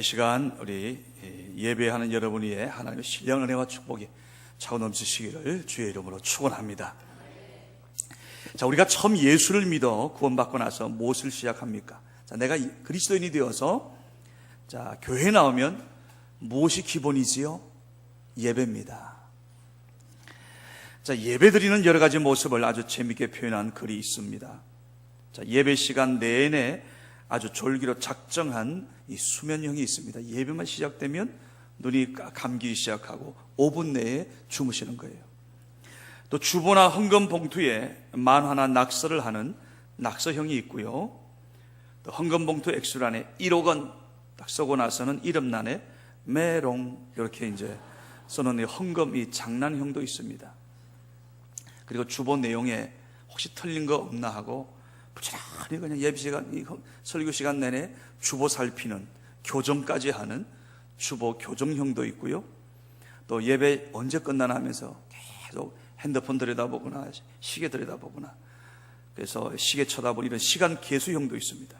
이 시간 우리 예배하는 여러분 위에 하나님의 신령 은혜와 축복이 차고 넘치시기를 주의 이름으로 축원합니다. 자, 우리가 처음 예수를 믿어 구원받고 나서 무엇을 시작합니까? 자, 내가 그리스도인이 되어서 자, 교회에 나오면 무엇이 기본이지요? 예배입니다. 자, 예배드리는 여러 가지 모습을 아주 재미있게 표현한 글이 있습니다. 자, 예배 시간 내내 아주 졸기로 작정한 이 수면형이 있습니다. 예배만 시작되면 눈이 감기 시작하고 5분 내에 주무시는 거예요. 또 주보나 헌금 봉투에 만화나 낙서를 하는 낙서형이 있고요. 또 헌금 봉투 액수란에 1억 원 딱 쓰고 나서는 이름란에 메롱 이렇게 이제 써놓은 헌금 이 장난형도 있습니다. 그리고 주보 내용에 혹시 틀린 거 없나 하고 부지런히 그냥 예배 시간, 설교 시간 내내 주보 살피는 교정까지 하는 주보 교정형도 있고요. 또 예배 언제 끝나나 하면서 계속 핸드폰 들여다보거나 시계 들여다보거나 그래서 시계 쳐다보는 이런 시간 계수형도 있습니다.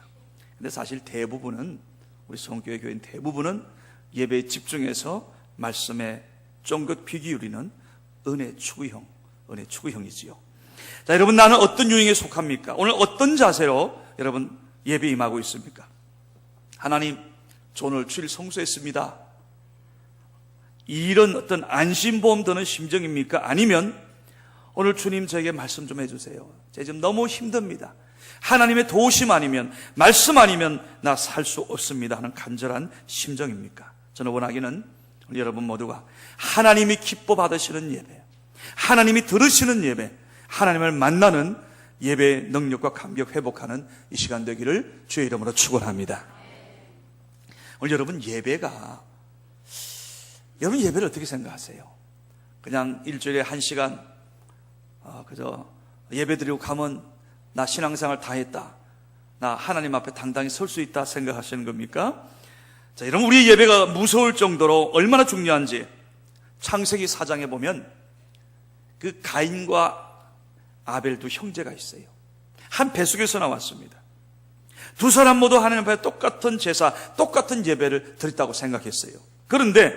근데 사실 대부분은 우리 성교회 교인 대부분은 예배에 집중해서 말씀에 쫑긋 귀 기울이는 은혜 추구형이지요. 자, 여러분, 나는 어떤 유형에 속합니까? 오늘 어떤 자세로 여러분 예배 임하고 있습니까? 하나님, 저 오늘 주일 성수했습니다. 이런 어떤 안심보험 드는 심정입니까? 아니면 오늘 주님 저에게 말씀 좀 해주세요. 제가 지금 너무 힘듭니다. 하나님의 도우심 아니면 말씀 아니면 나 살 수 없습니다 하는 간절한 심정입니까? 저는 원하기는 여러분 모두가 하나님이 기뻐 받으시는 예배, 하나님이 들으시는 예배, 하나님을 만나는 예배의 능력과 감격 회복하는 이 시간 되기를 주의 이름으로 축원합니다. 오늘 여러분 예배를 어떻게 생각하세요? 그냥 일주일에 1시간 그저 예배 드리고 가면 나 신앙생활 다 했다, 나 하나님 앞에 당당히 설 수 있다 생각하시는 겁니까? 자, 여러분, 우리 예배가 무서울 정도로 얼마나 중요한지 창세기 4장에 보면 그 가인과 아벨 두 형제가 있어요. 한 뱃속에서 나왔습니다. 두 사람 모두 하나님 앞에 똑같은 제사, 똑같은 예배를 드렸다고 생각했어요. 그런데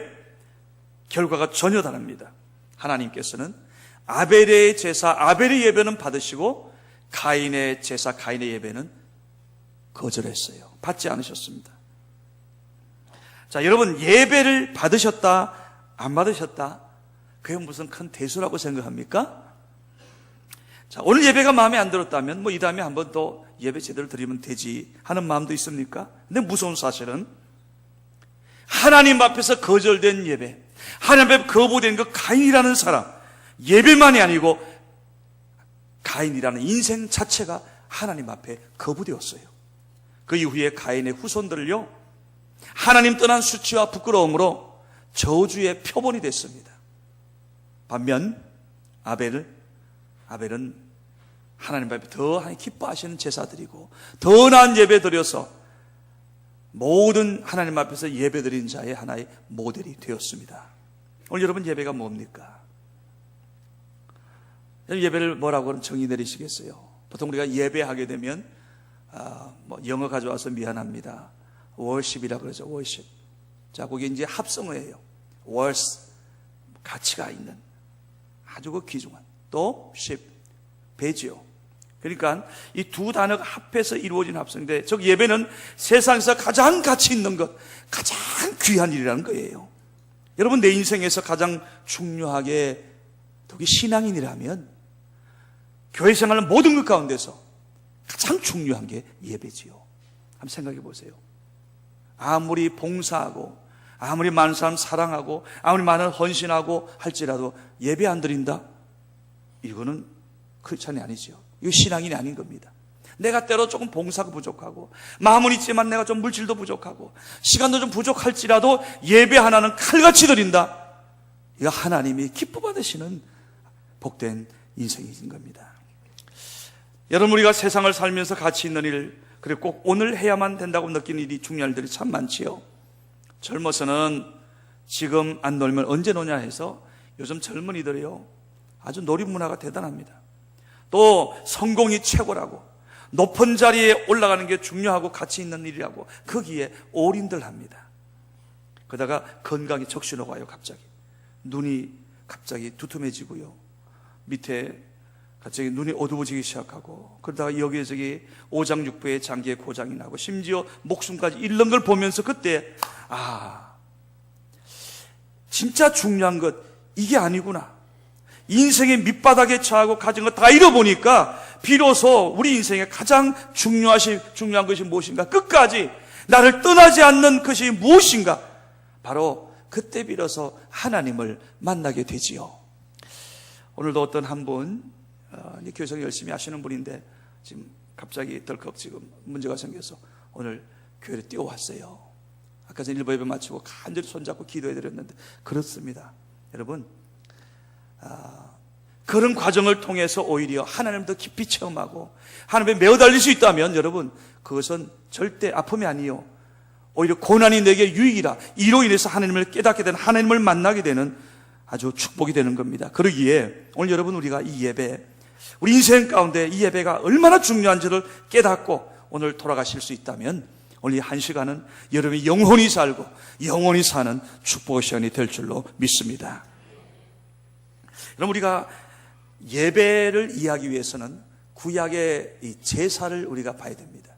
결과가 전혀 다릅니다. 하나님께서는 아벨의 제사, 아벨의 예배는 받으시고 가인의 제사, 가인의 예배는 거절했어요. 받지 않으셨습니다. 자, 여러분, 예배를 받으셨다, 안 받으셨다, 그게 무슨 큰 대수라고 생각합니까? 자, 오늘 예배가 마음에 안 들었다면 이 다음에 한 번 더 예배 제대로 드리면 되지 하는 마음도 있습니까? 근데 무서운 사실은 하나님 앞에서 거절된 예배, 하나님 앞에 거부된 그 가인이라는 사람, 예배만이 아니고 가인이라는 인생 자체가 하나님 앞에 거부되었어요. 그 이후에 가인의 후손들을요, 하나님 떠난 수치와 부끄러움으로 저주의 표본이 됐습니다. 반면 아벨은 하나님 앞에 더 기뻐하시는 제사드리고 더 나은 예배 드려서 모든 하나님 앞에서 예배 드린 자의 하나의 모델이 되었습니다. 오늘 여러분 예배가 뭡니까? 예배를 뭐라고 정의 내리시겠어요? 보통 우리가 예배하게 되면 영어 가져와서 미안합니다, worship이라고 그러죠. worship. 자, 그게 이제 합성어예요. worth, 가치가 있는 아주 그 귀중한, 또 ship, 배지요. 그러니까 이 두 단어가 합해서 이루어진 합성인데, 즉 예배는 세상에서 가장 가치 있는 것, 가장 귀한 일이라는 거예요. 여러분, 내 인생에서 가장 중요하게 특히 신앙인이라면 교회 생활 모든 것 가운데서 가장 중요한 게 예배지요. 한번 생각해 보세요. 아무리 봉사하고 아무리 많은 사람 사랑하고 아무리 많은 헌신하고 할지라도 예배 안 드린다? 이거는 크리스찬이 아니지요. 이거 신앙인이 아닌 겁니다. 내가 때로 조금 봉사가 부족하고 마음은 있지만 내가 좀 물질도 부족하고 시간도 좀 부족할지라도 예배 하나는 칼같이 드린다, 이거 하나님이 기뻐 받으시는 복된 인생이신 겁니다. 여러분, 우리가 세상을 살면서 가치 있는 일, 그리고 꼭 오늘 해야만 된다고 느끼는 일이 중요한 일들이 참 많지요. 젊어서는 지금 안 놀면 언제 노냐 해서 요즘 젊은이들이요, 아주 놀이문화가 대단합니다. 또 성공이 최고라고, 높은 자리에 올라가는 게 중요하고 가치 있는 일이라고 거기에 올인들 합니다. 그러다가 건강이 적신호가 와요. 갑자기 눈이 갑자기 두툼해지고요, 밑에 갑자기 눈이 어두워지기 시작하고, 그러다가 여기저기 오장육부에 장기에 고장이 나고 심지어 목숨까지 잃는 걸 보면서 그때 진짜 중요한 것 이게 아니구나, 인생의 밑바닥에 처하고 가진 거 다 잃어보니까 비로소 우리 인생에 가장 중요한 것이 무엇인가, 끝까지 나를 떠나지 않는 것이 무엇인가, 바로 그때 비로소 하나님을 만나게 되지요. 오늘도 어떤 한 분, 교회에서 열심히 하시는 분인데 지금 갑자기 덜컥 지금 문제가 생겨서 오늘 교회를 뛰어왔어요. 아까 전에 일부 예배 마치고 간절히 손잡고 기도해드렸는데, 그렇습니다. 여러분, 그런 과정을 통해서 오히려 하나님을 더 깊이 체험하고 하나님에 매어 달릴 수 있다면, 여러분, 그것은 절대 아픔이 아니요, 오히려 고난이 내게 유익이라, 이로 인해서 하나님을 깨닫게 되는, 하나님을 만나게 되는 아주 축복이 되는 겁니다. 그러기에 오늘 여러분, 우리가 이 예배, 우리 인생 가운데 이 예배가 얼마나 중요한지를 깨닫고 오늘 돌아가실 수 있다면, 오늘 이 한 시간은 여러분이 영원히 살고 영원히 사는 축복의 시간이 될 줄로 믿습니다. 그럼 우리가 예배를 이해하기 위해서는 구약의 이 제사를 우리가 봐야 됩니다.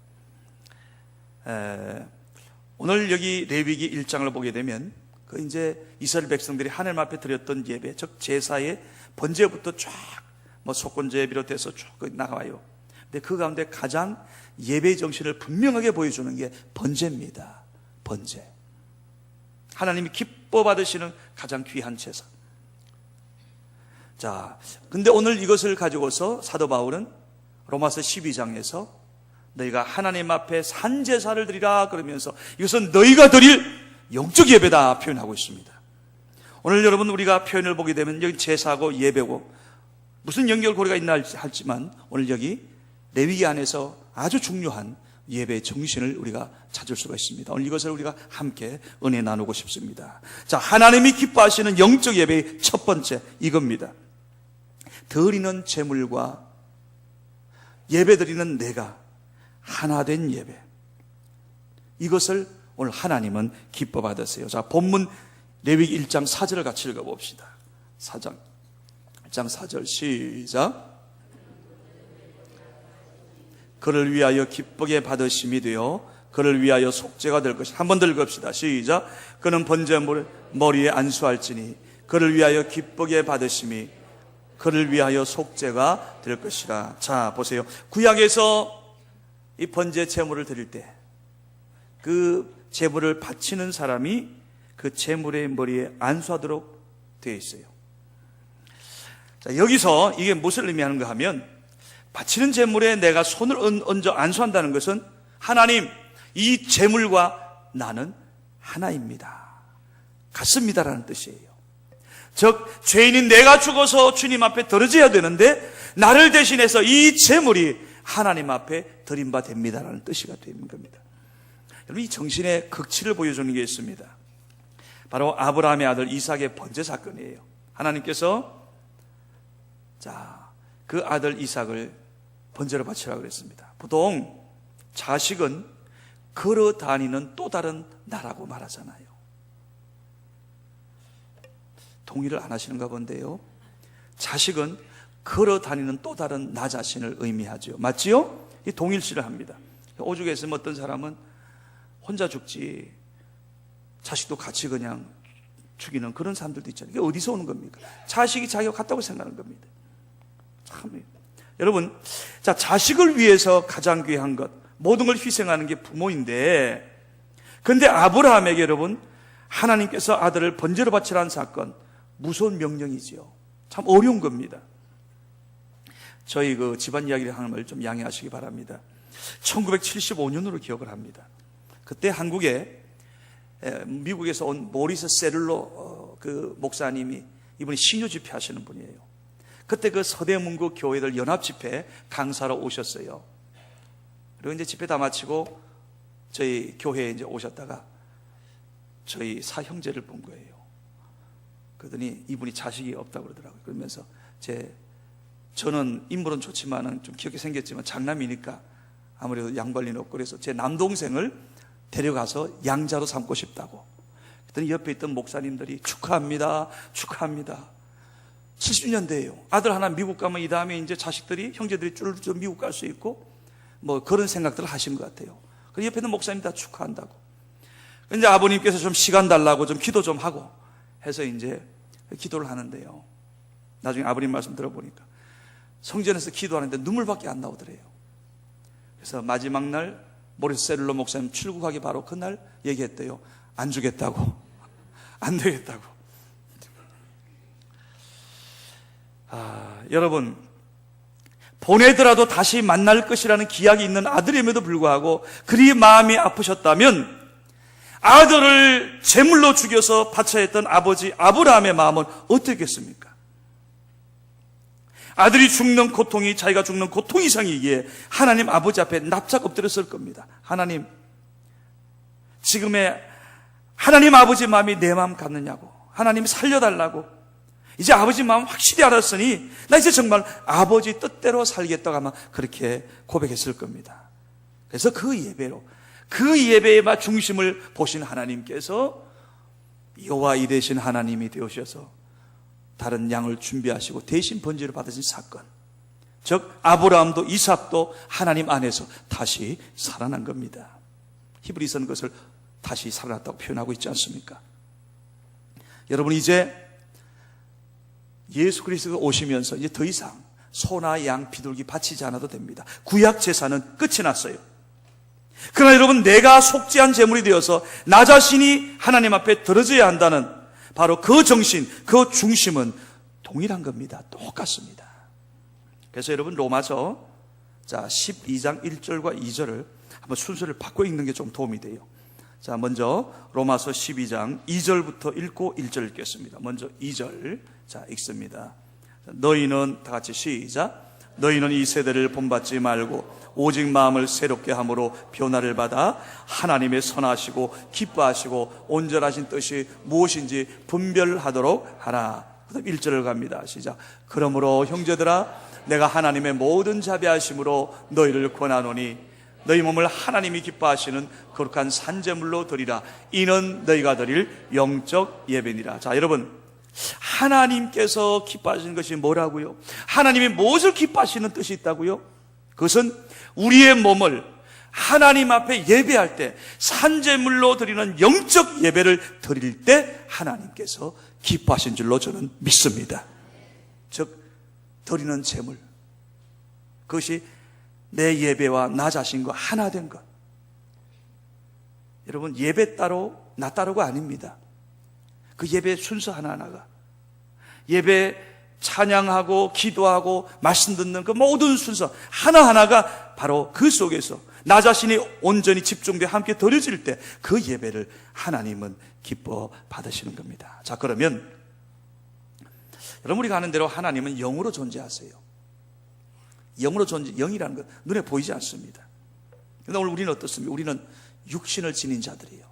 오늘 여기 레위기 1장을 보게 되면 그 이제 이스라엘 백성들이 하나님 앞에 드렸던 예배, 즉 제사의 번제부터 쫙 속건제에 비롯해서 쭉 나와요. 근데 그 가운데 가장 예배의 정신을 분명하게 보여주는 게 번제입니다. 번제. 하나님이 기뻐 받으시는 가장 귀한 제사. 자, 근데 오늘 이것을 가지고서 사도 바울은 로마서 12장에서 너희가 하나님 앞에 산제사를 드리라 그러면서 이것은 너희가 드릴 영적 예배다 표현하고 있습니다. 오늘 여러분, 우리가 표현을 보게 되면 여기 제사고 예배고 무슨 연결고리가 있나 할지만, 오늘 여기 레위기 안에서 아주 중요한 예배의 정신을 우리가 찾을 수가 있습니다. 오늘 이것을 우리가 함께 은혜 나누고 싶습니다. 자, 하나님이 기뻐하시는 영적 예배의 첫 번째 이겁니다. 드리는 제물과 예배드리는 내가 하나 된 예배, 이것을 오늘 하나님은 기뻐 받으세요. 자, 본문 레위기 1장 4절을 같이 읽어봅시다. 1장 4절 시작. 그를 위하여 기쁘게 받으심이 되어 그를 위하여 속죄가 될 것이다. 한 번 더 읽읍시다. 시작. 그는 번제물을 머리에 안수할지니 그를 위하여 기쁘게 받으심이 그를 위하여 속죄가 될 것이라. 자, 보세요. 구약에서 이 번제 제물을 드릴 때 그 제물을 바치는 사람이 그 제물의 머리에 안수하도록 되어 있어요. 자, 여기서 이게 무엇을 의미하는가 하면, 바치는 제물에 내가 손을 얹어 안수한다는 것은 하나님, 이 제물과 나는 하나입니다, 같습니다라는 뜻이에요. 즉 죄인인 내가 죽어서 주님 앞에 드려져야 되는데 나를 대신해서 이 제물이 하나님 앞에 드린 바 됩니다라는 뜻이 되는 겁니다. 여러분, 이 정신의 극치를 보여주는 게 있습니다. 바로 아브라함의 아들 이삭의 번제 사건이에요. 하나님께서 그 아들 이삭을 번제로 바치라고 그랬습니다. 보통 자식은 걸어 다니는 또 다른 나라고 말하잖아요. 동의를 안 하시는가 본데요. 자식은 걸어 다니는 또 다른 나 자신을 의미하죠. 맞지요? 이 동일시를 합니다. 오죽에 있으면 어떤 사람은 혼자 죽지 자식도 같이 그냥 죽이는 그런 사람들도 있잖아요. 이게 어디서 오는 겁니까? 자식이 자기가 같다고 생각하는 겁니다. 참, 여러분, 자, 자식을 위해서 가장 귀한 것, 모든 걸 희생하는 게 부모인데, 근데 아브라함에게 여러분, 하나님께서 아들을 번제로 바치라는 사건, 무서운 명령이지요. 참 어려운 겁니다. 저희 그 집안 이야기를 하는 걸 좀 양해하시기 바랍니다. 1975년으로 기억을 합니다. 그때 한국에 미국에서 온 모리스 세를로 그 목사님이, 이분이 신유 집회 하시는 분이에요. 그때 그 서대문구 교회들 연합 집회 강사로 오셨어요. 그리고 이제 집회 다 마치고 저희 교회에 이제 오셨다가 저희 사형제를 본 거예요. 그러더니 이분이 자식이 없다고 그러더라고요. 그러면서 저는 인물은 좋지만은 좀 귀엽게 생겼지만 장남이니까 아무래도 양발리는 없고, 그래서 제 남동생을 데려가서 양자로 삼고 싶다고. 그랬더니 옆에 있던 목사님들이 축하합니다, 축하합니다. 70년대예요. 아들 하나 미국 가면 이 다음에 이제 자식들이, 형제들이 쭈르르 미국 갈 수 있고 뭐 그런 생각들을 하신 것 같아요. 그래서 옆에 있는 목사님 다 축하한다고. 이제 아버님께서 좀 시간 달라고 좀 기도 좀 하고 해서 이제 기도를 하는데요. 나중에 아버님 말씀 들어보니까 성전에서 기도하는데 눈물밖에 안 나오더래요. 그래서 마지막 날 모리스 셀룰러 목사님 출국하기 바로 그날 얘기했대요. 안 주겠다고. 안 되겠다고. 여러분, 보내더라도 다시 만날 것이라는 기약이 있는 아들임에도 불구하고 그리 마음이 아프셨다면 아들을 제물로 죽여서 바쳐야 했던 아버지 아브라함의 마음은 어떻겠습니까? 아들이 죽는 고통이 자기가 죽는 고통 이상이기에 하나님 아버지 앞에 납작 엎드렸을 겁니다. 하나님, 지금의 하나님 아버지 마음이 내 마음 같느냐고, 하나님 살려달라고, 이제 아버지 마음 확실히 알았으니 나 이제 정말 아버지 뜻대로 살겠다고 아마 그렇게 고백했을 겁니다. 그래서 그 예배의 중심을 보신 하나님께서 여호와 이 되신 하나님이 되오셔서 다른 양을 준비하시고 대신 번제를 받으신 사건, 즉 아브라함도 이삭도 하나님 안에서 다시 살아난 겁니다. 히브리서는 그것을 다시 살아났다고 표현하고 있지 않습니까? 여러분, 이제 예수 그리스도가 오시면서 이제 더 이상 소나 양 비둘기 바치지 않아도 됩니다. 구약 제사는 끝이 났어요. 그러나 여러분, 내가 속죄한 제물이 되어서 나 자신이 하나님 앞에 드러져야 한다는 바로 그 정신, 그 중심은 동일한 겁니다. 똑같습니다. 그래서 여러분, 로마서 12장 1절과 2절을 한번 순서를 바꿔 읽는 게 좀 도움이 돼요. 자, 먼저 로마서 12장 2절부터 읽고 1절 읽겠습니다. 먼저 2절 읽습니다. 너희는, 다 같이 시작. 너희는 이 세대를 본받지 말고 오직 마음을 새롭게 함으로 변화를 받아 하나님의 선하시고 기뻐하시고 온전하신 뜻이 무엇인지 분별하도록 하라. 그다음 1절을 갑니다. 시작. 그러므로 형제들아, 내가 하나님의 모든 자비하심으로 너희를 권하노니 너희 몸을 하나님이 기뻐하시는 거룩한 산제물로 드리라. 이는 너희가 드릴 영적 예배니라. 자, 여러분, 하나님께서 기뻐하시는 것이 뭐라고요? 하나님이 무엇을 기뻐하시는 뜻이 있다고요? 그것은 우리의 몸을 하나님 앞에 예배할 때, 산제물로 드리는 영적 예배를 드릴 때 하나님께서 기뻐하신 줄로 저는 믿습니다. 즉, 드리는 제물, 그것이 내 예배와 나 자신과 하나 된 것. 여러분, 예배 따로 나 따로가 아닙니다. 그 예배 순서 하나하나가, 예배 찬양하고 기도하고 말씀 듣는 그 모든 순서 하나하나가 바로 그 속에서 나 자신이 온전히 집중되어 함께 드려질 때 그 예배를 하나님은 기뻐 받으시는 겁니다. 자, 그러면 여러분, 우리가 아는 대로 하나님은 영으로 존재하세요. 영이라는 건 눈에 보이지 않습니다. 그런데 오늘 우리는 어떻습니까? 우리는 육신을 지닌 자들이에요.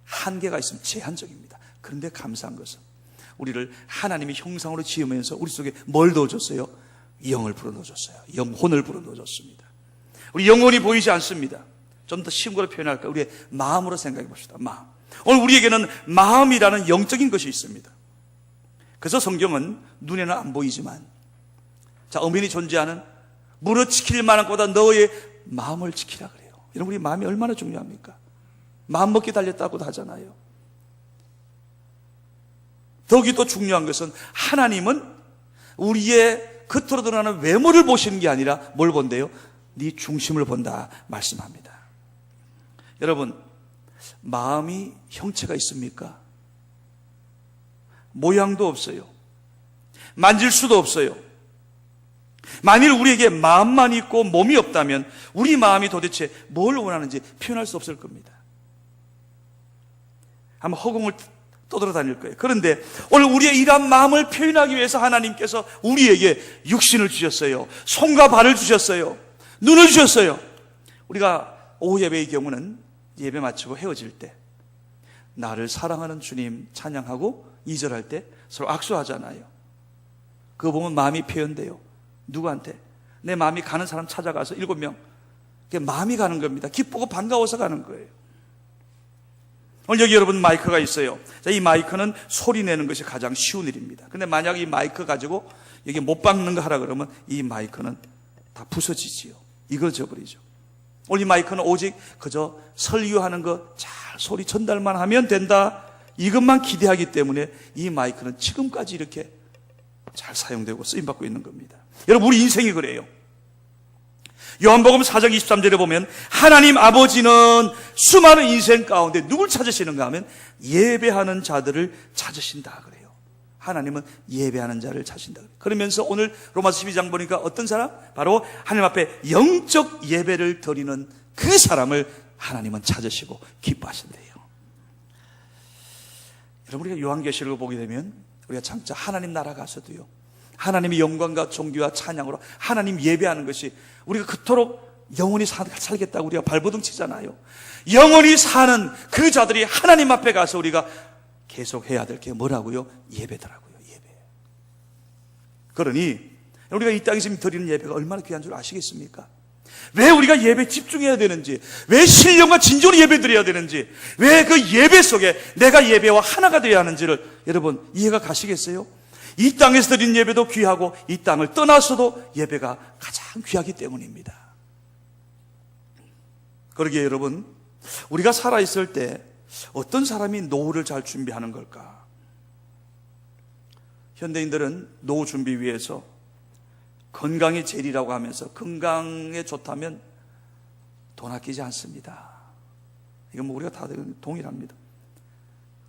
한계가 있으면 제한적입니다. 그런데 감사한 것은 우리를 하나님의 형상으로 지으면서 우리 속에 뭘 넣어줬어요? 영을 불어넣어줬어요. 영혼을 불어넣어줬습니다. 우리 영혼이 보이지 않습니다. 좀 더 쉬운 걸로 표현할까요? 우리의 마음으로 생각해 봅시다. 마음. 오늘 우리에게는 마음이라는 영적인 것이 있습니다. 그래서 성경은 눈에는 안 보이지만, 자, 엄연히 존재하는 무릇 지킬 만한 것보다 너의 마음을 지키라 그래요. 여러분, 우리 마음이 얼마나 중요합니까? 마음 먹기 달렸다고도 하잖아요. 더욱이 또 중요한 것은 하나님은 우리의 겉으로 드러나는 외모를 보시는 게 아니라 뭘 본대요? 네 중심을 본다 말씀합니다. 여러분, 마음이 형체가 있습니까? 모양도 없어요. 만질 수도 없어요. 만일 우리에게 마음만 있고 몸이 없다면 우리 마음이 도대체 뭘 원하는지 표현할 수 없을 겁니다. 한번 허공을 떠돌아다닐 거예요. 그런데 오늘 우리의 이러한 마음을 표현하기 위해서 하나님께서 우리에게 육신을 주셨어요. 손과 발을 주셨어요. 눈을 주셨어요. 우리가 오후 예배의 경우는 예배 마치고 헤어질 때 나를 사랑하는 주님 찬양하고 2절 할 때 서로 악수하잖아요. 그거 보면 마음이 표현돼요. 누구한테? 내 마음이 가는 사람 찾아가서 7명. 그게 마음이 가는 겁니다. 기쁘고 반가워서 가는 거예요. 오늘 여기 여러분 마이크가 있어요. 자, 이 마이크는 소리 내는 것이 가장 쉬운 일입니다. 근데 만약 이 마이크 가지고 여기 못 박는 거 하라 그러면 이 마이크는 다 부서지지요. 이거져 버리죠. 오늘 이 마이크는 오직 그저 설교하는 거 잘 소리 전달만 하면 된다, 이것만 기대하기 때문에 이 마이크는 지금까지 이렇게 잘 사용되고 쓰임받고 있는 겁니다. 여러분, 우리 인생이 그래요. 요한복음 4장 23절에 보면 하나님 아버지는 수많은 인생 가운데 누굴 찾으시는가 하면 예배하는 자들을 찾으신다 그래요. 하나님은 예배하는 자를 찾으신다. 그러면서 오늘 로마서 12장 보니까 어떤 사람? 바로 하나님 앞에 영적 예배를 드리는 그 사람을 하나님은 찾으시고 기뻐하신대요. 여러분, 우리가 요한계시록을 보게 되면 우리가 장차 하나님 나라 가서도요, 하나님의 영광과 존귀와 찬양으로 하나님 예배하는 것이 우리가 그토록 영원히 살겠다고 우리가 발버둥 치잖아요. 영원히 사는 그 자들이 하나님 앞에 가서 우리가 계속 해야 될 게 뭐라고요? 예배더라고요. 예배. 그러니 우리가 이 땅에서 드리는 예배가 얼마나 귀한 줄 아시겠습니까? 왜 우리가 예배에 집중해야 되는지, 왜 신령과 진정으로 예배 드려야 되는지, 왜 그 예배 속에 내가 예배와 하나가 되어야 하는지를 여러분 이해가 가시겠어요? 이 땅에서 드린 예배도 귀하고 이 땅을 떠나서도 예배가 가장 귀하기 때문입니다. 그러기에 여러분, 우리가 살아있을 때 어떤 사람이 노후를 잘 준비하는 걸까? 현대인들은 노후 준비 위해서 건강이 제일이라고 하면서 건강에 좋다면 돈 아끼지 않습니다. 이건 뭐 우리가 다들 동일합니다.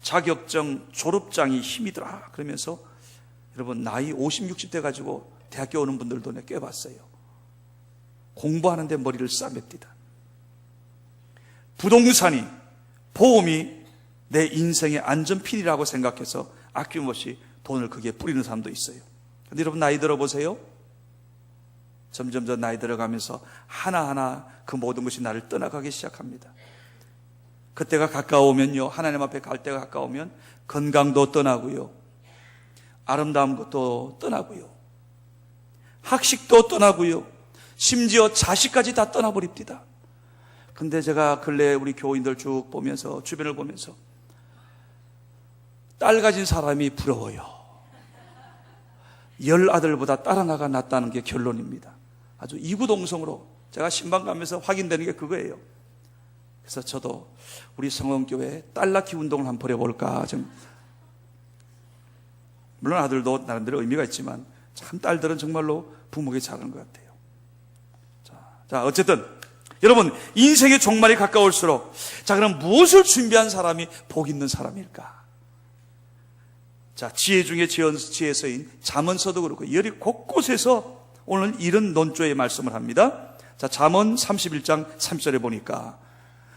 자격증, 졸업장이 힘이더라 그러면서 여러분 나이 50, 60대 가지고 대학교 오는 분들도 내가 꽤 봤어요. 공부하는데 머리를 싸맵디다. 부동산이, 보험이 내 인생의 안전핀이라고 생각해서 아낌없이 돈을 거기에 뿌리는 사람도 있어요. 근데 여러분 나이 들어보세요. 점점 더 나이 들어가면서 하나하나 그 모든 것이 나를 떠나가기 시작합니다. 그때가 가까우면요, 하나님 앞에 갈 때가 가까우면 건강도 떠나고요, 아름다운 것도 떠나고요, 학식도 떠나고요, 심지어 자식까지 다 떠나버립니다. 근데 제가 근래 우리 교인들 쭉 보면서, 주변을 보면서 딸 가진 사람이 부러워요. 10아들보다 딸 하나가 낫다는 게 결론입니다. 아주 이구동성으로 제가 신방 가면서 확인되는 게 그거예요. 그래서 저도 우리 성원교회 딸 낳기 운동을 한번 벌여볼까. 물론 아들도 나름대로 의미가 있지만 참 딸들은 정말로 부모에게 잘하는 것 같아요. 자, 어쨌든 여러분, 인생의 종말이 가까울수록, 자, 그럼 무엇을 준비한 사람이 복 있는 사람일까? 자, 지혜 중에 지혜서인 잠언서도 그렇고 여러 곳곳에서 오늘 이런 논조의 말씀을 합니다. 자, 잠언 31장 3절에 보니까,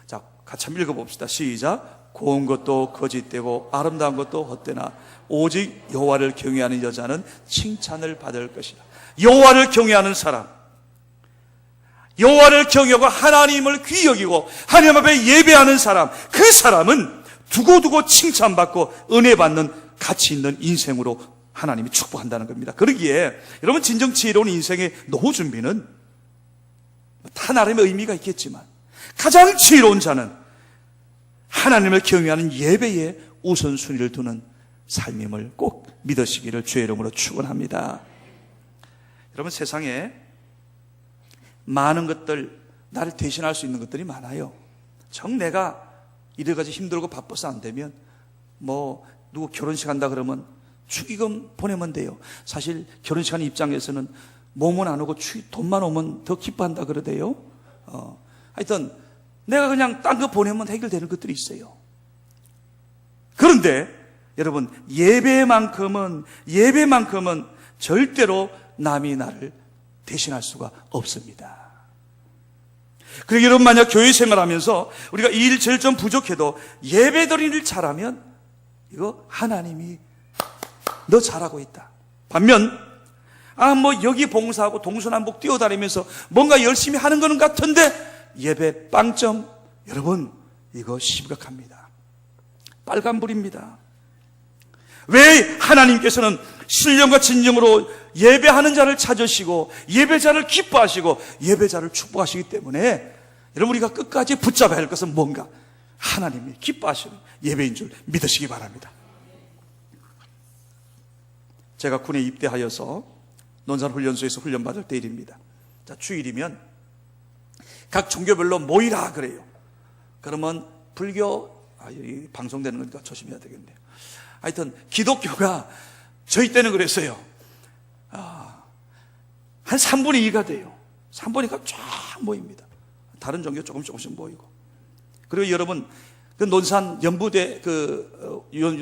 자, 같이 한번 읽어봅시다. 시작. 고운 것도 거짓되고 아름다운 것도 헛되나 오직 여호와를 경외하는 여자는 칭찬을 받을 것이다. 여호와를 경외하는 사람, 여호와를 경외하고 하나님을 귀히 여기고 하나님 앞에 예배하는 사람, 그 사람은 두고두고 칭찬받고 은혜 받는 가치 있는 인생으로 하나님이 축복한다는 겁니다. 그러기에 여러분, 진정 지혜로운 인생의 노후 준비는 다 나름의 의미가 있겠지만 가장 지혜로운 자는 하나님을 경외하는 예배에 우선순위를 두는 삶임을 꼭 믿으시기를 주의 이름으로 축원합니다. 여러분, 세상에 많은 것들, 나를 대신할 수 있는 것들이 많아요. 정 내가 이래가지고 힘들고 바빠서 안 되면 누구 결혼식 한다 그러면 축의금 보내면 돼요. 사실 결혼식 하는 입장에서는 몸은 안 오고 돈만 오면 더 기뻐한다 그러대요. 하여튼 내가 그냥 딴 거 보내면 해결되는 것들이 있어요. 그런데 여러분, 예배만큼은 절대로 남이 나를 대신할 수가 없습니다. 그러니까 여러분, 만약 교회 생활하면서 우리가 이 일 제일 좀 부족해도 예배드리는 일 잘하면 이거 하나님이 너 잘하고 있다. 반면 여기 봉사하고 동서남북 뛰어다니면서 뭔가 열심히 하는 거는 같은데 예배 빵점, 여러분 이거 심각합니다. 빨간불입니다. 왜 하나님께서는 신령과 진정으로 예배하는 자를 찾으시고 예배자를 기뻐하시고 예배자를 축복하시기 때문에 여러분, 우리가 끝까지 붙잡아야 할 것은 뭔가? 하나님이 기뻐하시는 예배인 줄 믿으시기 바랍니다. 제가 군에 입대하여서 논산훈련소에서 훈련받을 때 일입니다. 자, 주일이면 각 종교별로 모이라 그래요. 그러면 불교, 여기 방송되는 거니까 조심해야 되겠네요. 하여튼 기독교가 저희 때는 그랬어요. 한 3분의 2가 돼요. 3분의 2가 쫙 모입니다. 다른 종교 조금씩 모이고. 그리고 여러분, 그 논산 연부대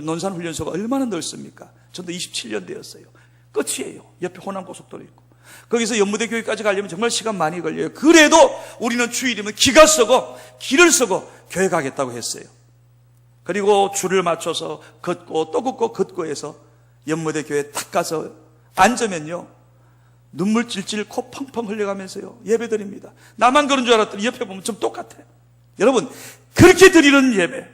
논산 훈련소가 얼마나 넓습니까? 전도 27년 되었어요. 끝이에요. 옆에 호남고속도로 있고. 거기서 연무대 교회까지 가려면 정말 시간 많이 걸려요. 그래도 우리는 주일이면 길을 쓰고 교회 가겠다고 했어요. 그리고 줄을 맞춰서 걷고 또 걷고 해서 연무대 교회에 탁 가서 앉으면요, 눈물 찔찔 코 펑펑 흘려가면서요 예배드립니다. 나만 그런 줄 알았더니 옆에 보면 좀 똑같아요. 여러분, 그렇게 드리는 예배,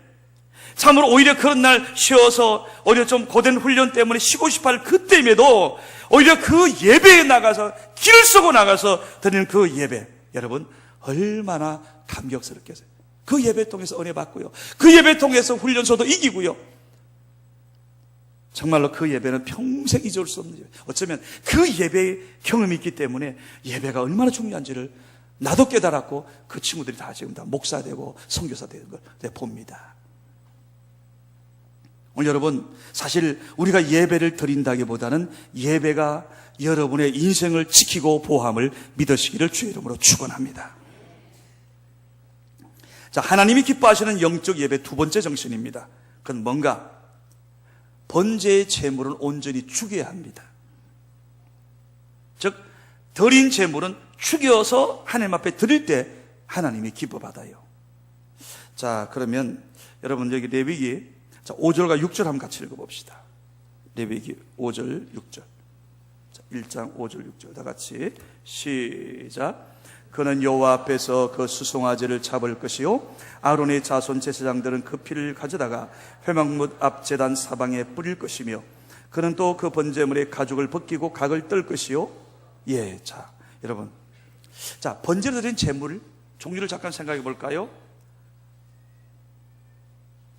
참으로 오히려 그런 날 쉬어서 오히려 좀 고된 훈련 때문에 쉬고 싶어 할 그때임에도 오히려 그 예배에 나가서 길을 쓰고 나가서 드리는 그 예배, 여러분 얼마나 감격스럽겠어요. 그 예배 통해서 은혜 받고요, 그 예배 통해서 훈련소도 이기고요, 정말로 그 예배는 평생 잊을 수 없는 예배. 어쩌면 그 예배의 경험이 있기 때문에 예배가 얼마나 중요한지를 나도 깨달았고 그 친구들이 다 지금 다 목사 되고 선교사 되는 걸 봅니다. 오늘 여러분, 사실 우리가 예배를 드린다기보다는 예배가 여러분의 인생을 지키고 보호함을 믿으시기를 주의 이름으로 축원합니다. 자, 하나님이 기뻐하시는 영적 예배 두 번째 정신입니다. 그건 뭔가? 번제의 제물은 온전히 죽여야 합니다. 즉, 드린 제물은 죽여서 하나님 앞에 드릴 때 하나님이 기뻐받아요. 자, 그러면 여러분 여기 레위기 5절과 6절 한번 같이 읽어봅시다. 레위기 5절 6절. 1장 5절 6절 다 같이 시작. 그는 여호와 앞에서 그 수송아지를 잡을 것이요, 아론의 자손 제사장들은 그 피를 가져다가 회막문 앞 제단 사방에 뿌릴 것이며, 그는 또 그 번제물의 가죽을 벗기고 각을 뜰 것이요. 예, 자, 여러분, 자, 번제로 드린 제물 종류를 잠깐 생각해 볼까요?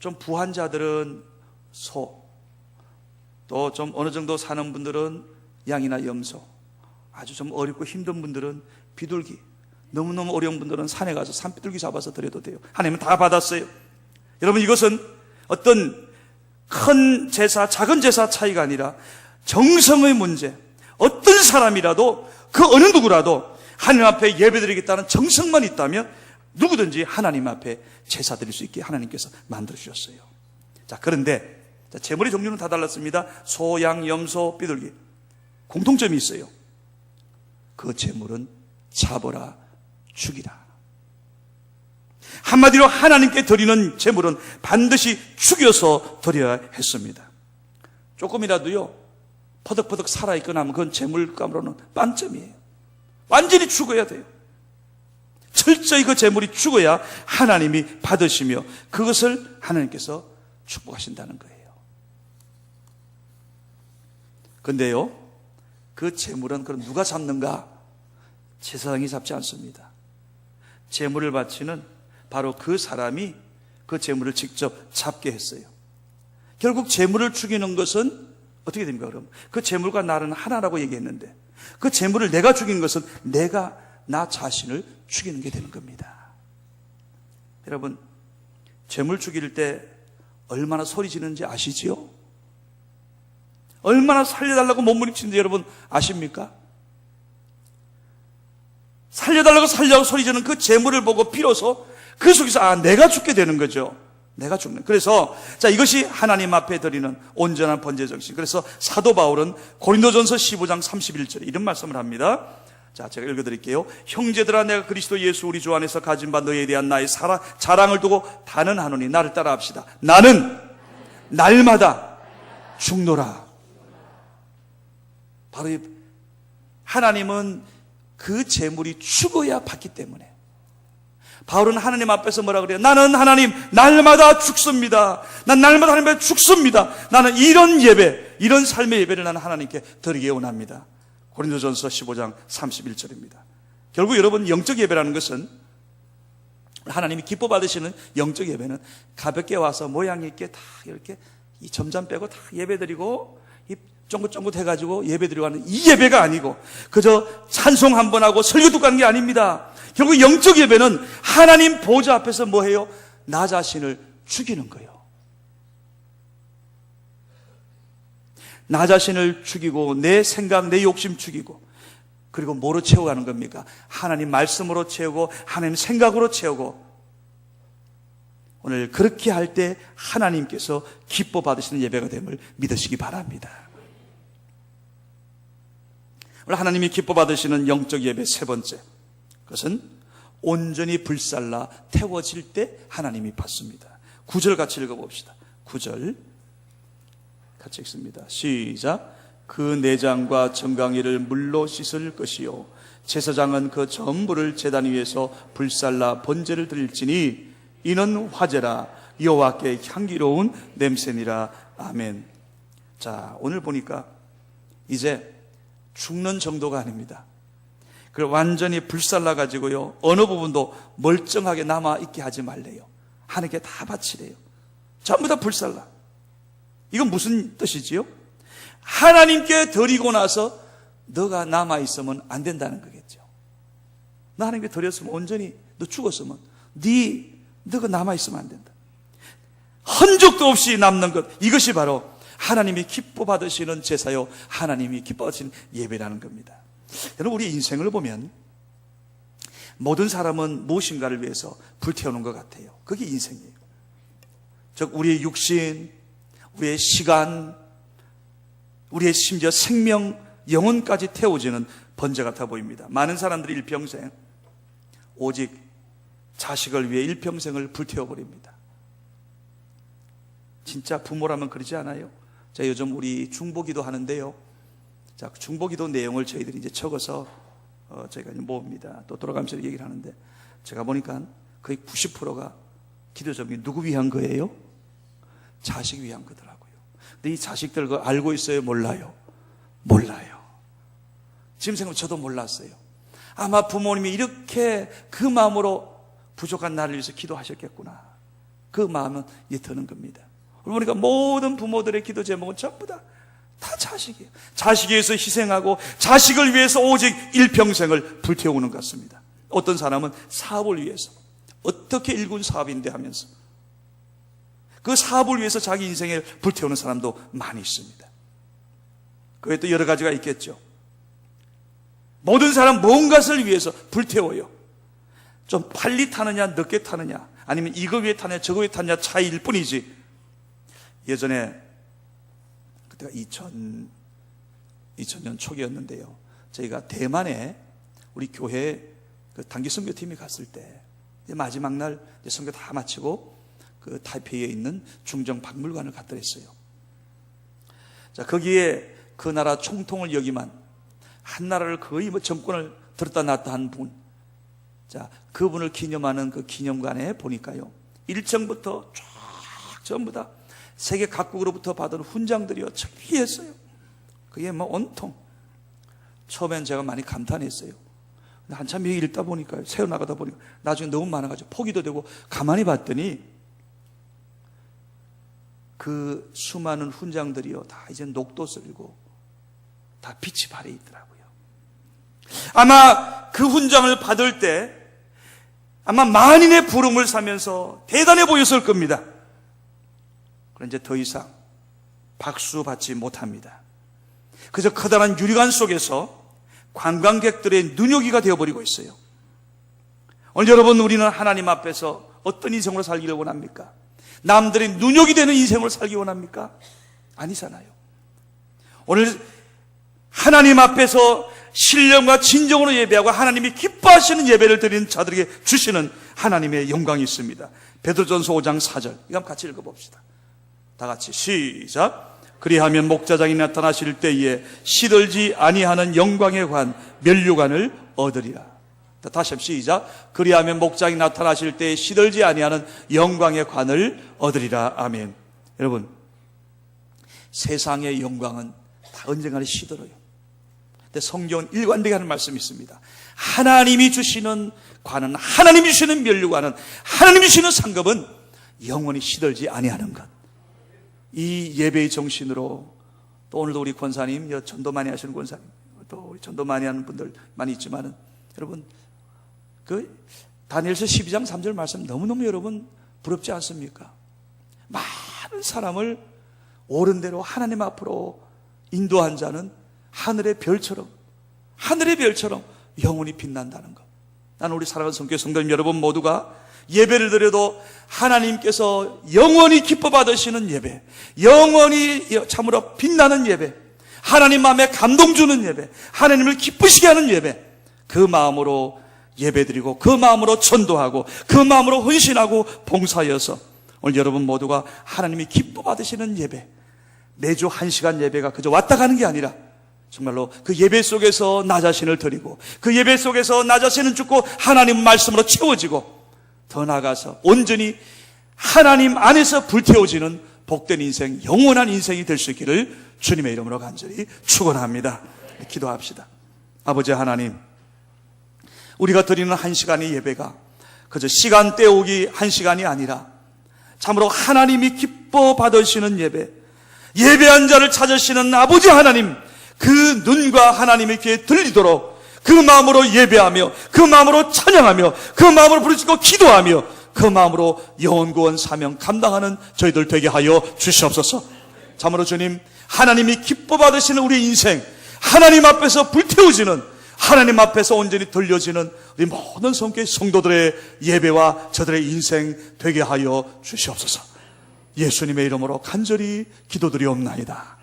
좀 부한 자들은 소, 또 좀 어느 정도 사는 분들은 양이나 염소, 아주 좀 어렵고 힘든 분들은 비둘기, 너무너무 어려운 분들은 산에 가서 산비둘기 잡아서 드려도 돼요. 하나님은 다 받았어요. 여러분, 이것은 어떤 큰 제사, 작은 제사 차이가 아니라 정성의 문제. 어떤 사람이라도, 그 어느 누구라도 하나님 앞에 예배드리겠다는 정성만 있다면 누구든지 하나님 앞에 제사 드릴 수 있게 하나님께서 만들어주셨어요. 자, 그런데 제물의 종류는 다 달랐습니다. 소, 양, 염소, 비둘기. 공통점이 있어요. 그 제물은 잡아라, 죽이라. 한마디로 하나님께 드리는 제물은 반드시 죽여서 드려야 했습니다. 조금이라도요 퍼덕퍼덕 살아있거나 하면 그건 제물감으로는 빵점이에요. 완전히 죽어야 돼요. 철저히 그 제물이 죽어야 하나님이 받으시며 그것을 하나님께서 축복하신다는 거예요. 근데요, 그 제물은 그럼 누가 잡는가? 제사장이 잡지 않습니다. 제물을 바치는 바로 그 사람이 그 제물을 직접 잡게 했어요. 결국 제물을 죽이는 것은 어떻게 됩니까? 그럼 그 제물과 나는 하나라고 얘기했는데 그 제물을 내가 죽인 것은 내가 나 자신을 죽이는 게 되는 겁니다. 여러분, 제물 죽일 때 얼마나 소리 지르는지 아시지요? 얼마나 살려달라고 몸부림치는지 여러분 아십니까? 살려달라고 소리 지르는 그 제물을 보고 비로소 그 속에서 내가 죽게 되는 거죠. 내가 죽는. 그래서 자, 이것이 하나님 앞에 드리는 온전한 번제 정신. 그래서 사도 바울은 고린도전서 15장 31절에 이런 말씀을 합니다. 자, 제가 읽어드릴게요. 형제들아, 내가 그리스도 예수 우리 주 안에서 가진 바 너희에 대한 나의 자랑을 두고 단언하노니 나를 따라 합시다. 나는 날마다 죽노라. 바로 하나님은 그 제물이 죽어야 받기 때문에 바울은 하나님 앞에서 뭐라 그래요? 나는 하나님 날마다 죽습니다. 난 날마다 하나님 앞에 죽습니다. 나는 이런 예배, 이런 삶의 예배를 나는 하나님께 드리기 원합니다. 고린도전서 15장 31절입니다. 결국 여러분, 영적 예배라는 것은 하나님이 기뻐 받으시는 영적 예배는 가볍게 와서 모양 있게 다 이렇게 이 점잠 빼고 다 예배드리고 이 쫑긋쫑긋 해가지고 예배드리고 하는 이 예배가 아니고 그저 찬송 한 번 하고 설교 듣고 하는 게 아닙니다. 결국 영적 예배는 하나님 보좌 앞에서 뭐 해요? 나 자신을 죽이는 거예요. 나 자신을 죽이고 내 생각, 내 욕심 죽이고 그리고 뭐로 채워가는 겁니까? 하나님 말씀으로 채우고 하나님 생각으로 채우고 오늘 그렇게 할 때 하나님께서 기뻐 받으시는 예배가 됨을 믿으시기 바랍니다. 오늘 하나님이 기뻐 받으시는 영적 예배 세 번째, 그것은 온전히 불살라 태워질 때 하나님이 받습니다. 9절 같이 읽어봅시다. 9절 같이 읽습니다. 시작. 그 내장과 정강이를 물로 씻을 것이요 제사장은 그 전부를 제단 위에서 불살라 번제를 드릴지니 이는 화제라 여호와께 향기로운 냄새니라. 아멘. 자, 오늘 보니까 이제 죽는 정도가 아닙니다. 그걸 완전히 불살라 가지고요 어느 부분도 멀쩡하게 남아있게 하지 말래요. 하나님께 다 바치래요. 전부 다 불살라. 이건 무슨 뜻이지요? 하나님께 드리고 나서 너가 남아있으면 안 된다는 거겠죠. 너 하나님께 드렸으면 온전히 너 죽었으면 너가 남아있으면 안 된다. 흔적도 없이 남는 것, 이것이 바로 하나님이 기뻐 받으시는 제사요 하나님이 기뻐 받으시는 예배라는 겁니다. 여러분, 우리 인생을 보면 모든 사람은 무엇인가를 위해서 불태우는 것 같아요. 그게 인생이에요. 즉 우리의 육신, 우리의 시간, 우리의 심지어 생명, 영혼까지 태워지는 번제 같아 보입니다. 많은 사람들이 일평생 오직 자식을 위해 일평생을 불태워버립니다. 진짜 부모라면 그러지 않아요? 자, 요즘 우리 중보기도 하는데요. 자, 중보기도 내용을 저희들이 이제 적어서 저희가 이제 모읍니다. 또 돌아가면서 얘기를 하는데 제가 보니까 거의 90%가 기도 제목이 누구 위한 거예요? 자식 위한 거더라고요. 근데 이 자식들 그거 알고 있어요? 몰라요? 몰라요. 지금 생각하면 저도 몰랐어요. 아마 부모님이 이렇게 그 마음으로 부족한 나를 위해서 기도하셨겠구나. 그 마음은 이제 드는 겁니다. 그러니까 모든 부모들의 기도 제목은 전부 다 자식이에요. 자식에 위해서 희생하고 자식을 위해서 오직 일평생을 불태우는 것 같습니다. 어떤 사람은 사업을 위해서 어떻게 일군 사업인데 하면서 그 사업을 위해서 자기 인생을 불태우는 사람도 많이 있습니다. 그게 또 여러 가지가 있겠죠. 모든 사람 뭔가를 위해서 불태워요. 좀 빨리 타느냐 늦게 타느냐 아니면 이거 위에 타느냐 저거 위에 타느냐 차이일 뿐이지. 예전에 그때가 2000년 초기였는데요. 저희가 대만에 우리 교회 그 단기 선교팀이 갔을 때 마지막 날 선교 다 마치고 그 타이페이에 있는 중정 박물관을 갔더랬어요. 자, 거기에 그 나라 총통을 역임한 한 나라를 거의 정권을 들었다 놨다 한 분. 자, 그분을 기념하는 그 기념관에 보니까요. 1층부터 쫙 전부 다 세계 각국으로부터 받은 훈장들이요. 천리했어요. 그게 뭐 온통. 처음엔 제가 많이 감탄했어요. 근데 한참 읽다 보니까요. 세워나가다 보니까 나중에 너무 많아가지고 포기도 되고 가만히 봤더니 그 수많은 훈장들이요. 다 이제 녹도 쓸고 다 빛이 발해 있더라고요. 아마 그 훈장을 받을 때 아마 만인의 부름을 사면서 대단해 보였을 겁니다. 그런데 이제 더 이상 박수 받지 못합니다. 그래서 커다란 유리관 속에서 관광객들의 눈요기가 되어버리고 있어요. 오늘 여러분, 우리는 하나님 앞에서 어떤 인생으로 살기를 원합니까? 남들의 눈요기 되는 인생으로 살기 원합니까? 아니잖아요. 오늘 하나님 앞에서 신령과 진정으로 예배하고 하나님이 기뻐하시는 예배를 드리는 자들에게 주시는 하나님의 영광이 있습니다. 베드로전서 5장 4절 이거 한번 같이 읽어봅시다. 다 같이 시작. 그리하면 목자장이 나타나실 때에 시들지 아니하는 영광의 관 면류관을 얻으리라. 다시 한번 시작. 그리하면 목자장이 나타나실 때에 시들지 아니하는 영광의 관을 얻으리라. 아멘. 여러분, 세상의 영광은 다 언젠가는 시들어요. 근데 성경은 일관되게 하는 말씀이 있습니다. 하나님이 주시는 관은, 하나님이 주시는 면류관은, 하나님이 주시는 상급은 영원히 시들지 아니하는 것. 이 예배의 정신으로, 또 오늘도 우리 권사님, 전도 많이 하시는 권사님, 또 전도 많이 하는 분들 많이 있지만은, 여러분 그 다니엘서 12장 3절 말씀 너무너무 여러분 부럽지 않습니까? 많은 사람을 옳은 대로 하나님 앞으로 인도한 자는 하늘의 별처럼 영원히 빛난다는 것. 나는 우리 사랑하는 성교회 성도님 여러분 모두가 예배를 드려도 하나님께서 영원히 기뻐 받으시는 예배, 영원히 참으로 빛나는 예배, 하나님 마음에 감동 주는 예배, 하나님을 기쁘시게 하는 예배, 그 마음으로 예배드리고 그 마음으로 전도하고 그 마음으로 헌신하고 봉사하여서 오늘 여러분 모두가 하나님이 기뻐 받으시는 예배, 매주 1시간 예배가 그저 왔다 가는 게 아니라 정말로 그 예배 속에서 나 자신을 드리고 그 예배 속에서 나 자신을 죽고 하나님 말씀으로 채워지고 더 나아가서 온전히 하나님 안에서 불태워지는 복된 인생, 영원한 인생이 될 수 있기를 주님의 이름으로 간절히 축원합니다. 기도합시다. 아버지 하나님, 우리가 드리는 1시간의 예배가 그저 시간 때우기 1시간이 아니라 참으로 하나님이 기뻐 받으시는 예배, 예배한 자를 찾으시는 아버지 하나님, 그 눈과 하나님의 귀에 들리도록 그 마음으로 예배하며 그 마음으로 찬양하며 그 마음으로 부르짖고 기도하며 그 마음으로 영원구원 사명 감당하는 저희들 되게 하여 주시옵소서. 참으로 주님, 하나님이 기뻐 받으시는 우리 인생, 하나님 앞에서 불태워지는, 하나님 앞에서 온전히 들려지는 우리 모든 성교회 성도들의 예배와 저들의 인생 되게 하여 주시옵소서. 예수님의 이름으로 간절히 기도드리옵나이다.